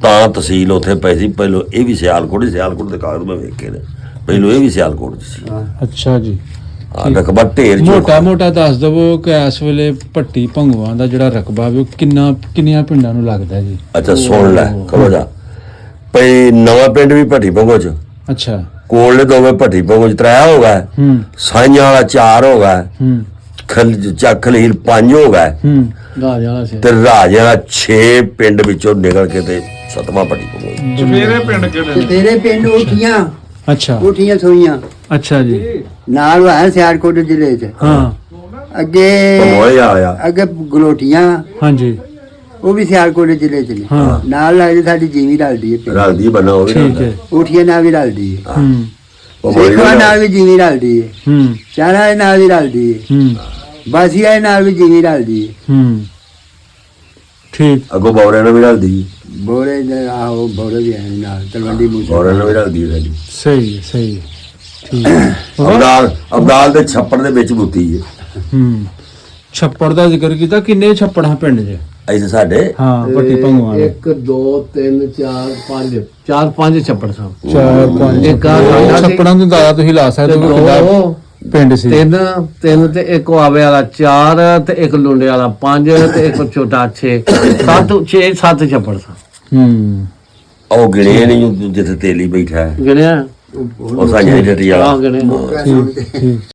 ਤਾਂ ਤਹਿਸੀਲ ਉੱਥੇ ਪਈ ਸੀ। ਪਹਿਲੋਂ ਇਹ ਵੀ ਸਿਆਲਕੋਟ ਦੇ ਕਾਗਜ਼ ਮੈਂ ਵੇਖੇ ਨੇ, ਪਹਿਲੋਂ ਇਹ ਵੀ ਸਿਆਲਕੋਟ 'ਚ ਸੀ। ਅੱਛਾ ਜੀ। ਰਕਬਾ ਢੇਰ ਮੋਟਾ ਦੱਸ ਦਵੋ ਕਿ ਇਸ ਵੇਲੇ ਭੱਟੀ ਭੰਗੂਆਂ ਦਾ ਜਿਹੜਾ ਰਕਬਾ ਵੀ ਉਹ ਕਿੰਨੀਆਂ ਪਿੰਡਾਂ ਨੂੰ ਲੱਗਦਾ ਜੀ? ਅੱਛਾ ਸੁਣ ਲੈ ਖਲੋ ਜਾ ਪਈ। ਨਵਾਂ ਪਿੰਡ ਵੀ ਭੱਟੀ ਭੰਗੋ 'ਚ, ਅੱਛਾ ਕੋਲੇ ਦੋਵੇਂ ਭੱਟੀ ਭੰਗੋ 'ਚ 3 ਹੋ ਗਏ, ਸਾਈਆਂ ਵਾਲਾ 4 ਹੋ ਗਏ, ਖਲੀਲ 5 ਹੋ ਗਏ, ਤੇ ਰਾਜਿਆਂ ਦਾ 6 ਪਿੰਡ ਵਿੱਚੋਂ ਨਿਕਲ ਕੇ ਤੇ 7ਵਾਂ ਭੱਟੀ ਭੰਗੋ। ਚਫੇਰੇ ਪਿੰਡ ਕਿਹੜੇ? ਤੇਰੇ ਪਿੰਡ ਉਠੀਆਂ ਅੱਛਾ ਸੋਈਆਂ ਅੱਛਾ ਜੀ। ਨਾਲ ਹੈ ਸਿਆਲਕੋਟ ਜ਼ਿਲ੍ਹੇ 'ਚ। ਹਾਂ ਅੱਗੇ ਭੰਗੋਏ ਆਇਆ ਅੱਗੇ ਗਲੋਟੀਆਂ, ਹਾਂਜੀ ਉਹ ਵੀ ਸਿਆਲਕੋਟ ਜ਼ਿਲ੍ਹੇ 'ਚ ਨੇ। ਹਾਂ। ਨਾਲ ਲੱਗਦੀ ਸਾਡੀ ਜੀਵੀ ਰਲਦੀ ਹੈ ਪਿੰਡ। ਰਲਦੀ ਬਣਾ ਉਹ ਵੀ ਠੀਕ ਹੈ। ਉਠੀਆਂ ਨਾਲ ਵੀ ਰਲਦੀ ਹੈ, ਭੰਗੋਏ ਸੇਖਵਾ ਨਾਲ ਵੀ ਜੀਵੀ ਰਲਦੀ ਹੈ, ਹੂੰ ਚਾਰਾਂ ਦੇ ਨਾਲ ਵੀ ਰਲਦੀ ਹੈ, ਹੂੰ ਬਾਸੀਆਂ ਦੇ ਨਾਲ ਵੀ ਜੀਵੀ ਰਲਦੀ ਹੈ, ਹੂੰ ਠੀਕ। ਅੱਗੋਂ ਬੌਰਿਆਂ ਨਾਲ ਵੀ ਰਲਦੀ, ਬੋਰੇ ਦੇ ਆਹੋ ਬੋਰੇ ਵੀ ਹੈ ਨਾਲ ਤਲਵੰਡੀ ਮੂਸੇ। ਬੌਰਿਆਂ ਨਾਲ ਵੀ ਰਲਦੀ ਹੈ ਸਾਡੀ। ਸਹੀ ਠੀਕ। ਅਬਦਾਲ ਦੇ ਛੱਪੜ ਦੇ ਵਿੱਚ ਬੁੱਤੀ ਹੈ। ਛੱਪੜ ਦਾ ਜ਼ਿਕਰ ਕੀਤਾ, ਕਿੰਨੇ ਛੱਪੜ ਹਾਂ ਪਿੰਡ 'ਚ? ਇੱਥੇ ਸਾਡੇ ਹਾਂ ਭੱਟੀ ਭੰਗੂਆਂ ਦੇ 1 2 3 4 5 ਛੱਪੜ ਸਨ। 4 5 ਇੱਕ ਆਹ ਸਾਡਾ ਸੀ। ਛੱਪੜਾਂ ਨੂੰ ਦਾਦਾ ਤੁਸੀਂ ਲਾ ਸਕਦੇ ਹੋ ਕਿ ਕਿੰਨਾ ਪਿੰਡ ਸੀ? ਤਿੰਨ ਤੇ ਇੱਕ ਆਵੇ ਵਾਲਾ 4 ਤੇ ਇੱਕ ਲੁੰਡੇ ਵਾਲਾ 5 ਤੇ ਇੱਕ ਛੋਟਾ 6 7 ਛੱਪੜ ਸਨ। ਉਹ ਗਿਣੇ ਨਹੀਂ ਜਿੱਥੇ ਤੇਲੀ ਬੈਠਾ ਹੈ, ਗਿਣਿਆ ਉਹ ਸਾਈਆਂ ਦੀ ਡੱਟੀ ਵਾਲਾ। ਗਿਣਿਆ। ਠੀਕ